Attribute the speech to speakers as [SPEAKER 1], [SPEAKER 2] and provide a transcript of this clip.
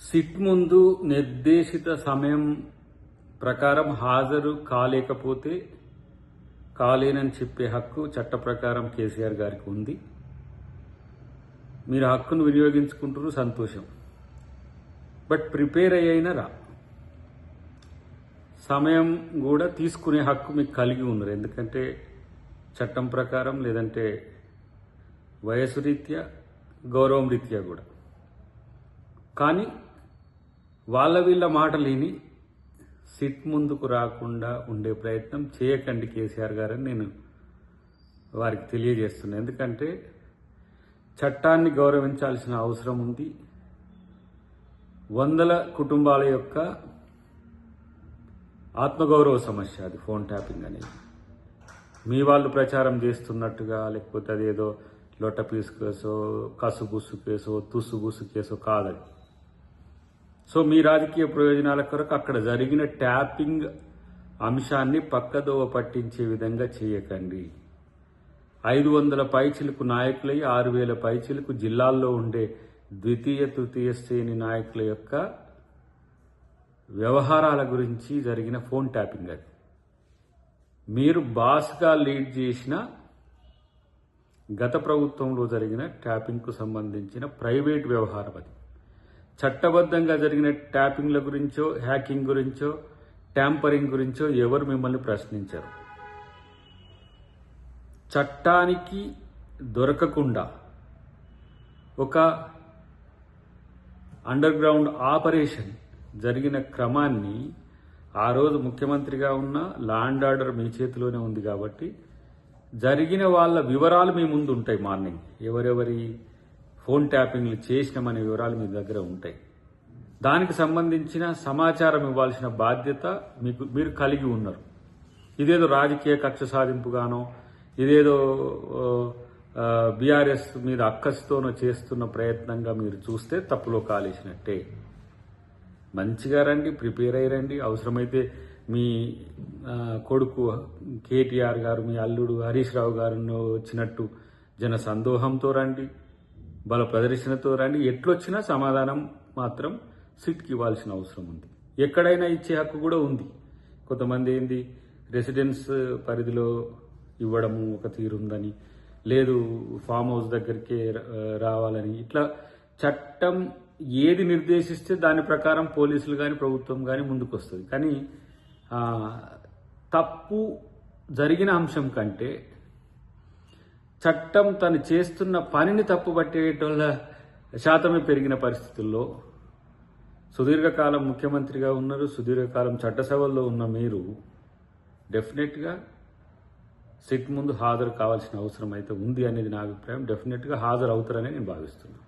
[SPEAKER 1] SIT ముందు నిర్దేశిత సమయం ప్రకారం హాజరు కాలేకపోతే కాలేనని చెప్పే హక్కు చట్ట ప్రకారం కేసీఆర్ గారికి ఉంది. మీరు హక్కును వినియోగించుకుంటున్నారు, సంతోషం. బట్ ప్రిపేర్ అయ్యినా రా సమయం కూడా తీసుకునే హక్కు మీకు కలిగి ఉన్నారు. ఎందుకంటే చట్టం ప్రకారం, లేదంటే వయసు రీత్యా, గౌరవం రీత్యా కూడా. కానీ వీళ్ళ మాటలు విని సిట్ ముందుకు రాకుండా ఉండే ప్రయత్నం చేయకండి కేసీఆర్ గారని నేను వారికి తెలియజేస్తున్నాను. ఎందుకంటే చట్టాన్ని గౌరవించాల్సిన అవసరం ఉంది. వందల కుటుంబాల యొక్క ఆత్మగౌరవ సమస్య అది ఫోన్ ట్యాపింగ్ అనేది. మీ వాళ్ళు ప్రచారం చేస్తున్నట్టుగా, లేకపోతే అదేదో లొట్టపీసు కేసో, కసుబుసు కేసో, తుసుబుసు కేసో కాదని. సో మీ రాజకీయ ప్రయోజనాల కొరకు అక్కడ జరిగిన ట్యాపింగ్ అంశాన్ని పక్కదోవ పట్టించే విధంగా చేయకండి. 500 పైచిలకు నాయకులై 6000 పైచిలకు జిల్లాల్లో ఉండే ద్వితీయ తృతీయ శ్రేణి నాయకుల యొక్క వ్యవహారాల గురించి జరిగిన ఫోన్ ట్యాపింగ్ అది. మీరు బాస్గా లీడ్ చేసిన గత ప్రభుత్వంలో జరిగిన ట్యాపింగ్కు సంబంధించిన ప్రైవేట్ వ్యవహారం అది. చట్టబద్ధంగా జరిగిన ట్యాపింగ్ల గురించో, హ్యాకింగ్ గురించో, ట్యాంపరింగ్ గురించో ఎవరు మిమ్మల్ని ప్రశ్నించరు. చట్టానికి దొరకకుండా ఒక అండర్ గ్రౌండ్ ఆపరేషన్ జరిగిన క్రమాన్ని ఆ రోజు ముఖ్యమంత్రిగా ఉన్న లా అండ్ ఆర్డర్ మీ చేతిలోనే ఉంది కాబట్టి జరిగిన వాళ్ళ వివరాలు మీ ముందు ఉంటాయి. మార్నింగ్ ఎవరెవరి ఫోన్ ట్యాపింగ్లు చేసినామనే వివరాలు మీ దగ్గర ఉంటాయి. దానికి సంబంధించిన సమాచారం ఇవ్వాల్సిన బాధ్యత మీరు కలిగి ఉన్నారు. ఇదేదో రాజకీయ కక్ష సాధింపుగానో, ఇదేదో బీఆర్ఎస్ మీద అక్కస్తోనో చేస్తున్న ప్రయత్నంగా మీరు చూస్తే తప్పులో కాలేసినట్టే. మంచిగా రండి, ప్రిపేర్ అయ్యి రండి. అవసరమైతే మీ కొడుకు కేటీఆర్ గారు, మీ అల్లుడు హరీష్ రావు గారు వచ్చినట్టు జన సందోహంతో రండి, బల ప్రదర్శనతో రండి. ఎట్లొచ్చినా సమాధానం మాత్రం సిట్కి ఇవ్వాల్సిన అవసరం ఉంది. ఎక్కడైనా ఇచ్చే హక్కు కూడా ఉంది. కొంతమంది ఏంది రెసిడెన్స్ పరిధిలో ఇవ్వడము ఒక తీరుందని, లేదు ఫామ్ హౌస్ దగ్గరికే రావాలని, ఇట్లా చట్టం ఏది నిర్దేశిస్తే దాని ప్రకారం పోలీసులు కానీ ప్రభుత్వం కానీ ముందుకు వస్తుంది. కానీ తప్పు జరిగిన అంశం కంటే చట్టం తను చేస్తున్న పనిని తప్పు పట్టేటోళ్ళ శాతమే పెరిగిన పరిస్థితుల్లో సుదీర్ఘకాలం ముఖ్యమంత్రిగా ఉన్నారు, సుదీర్ఘకాలం చట్టసభల్లో ఉన్న మీరు డెఫినెట్గా సిట్ ముందు హాజరు కావాల్సిన అవసరం అయితే ఉంది అనేది నా అభిప్రాయం. డెఫినెట్గా హాజరు అవుతారని నేను భావిస్తున్నాను.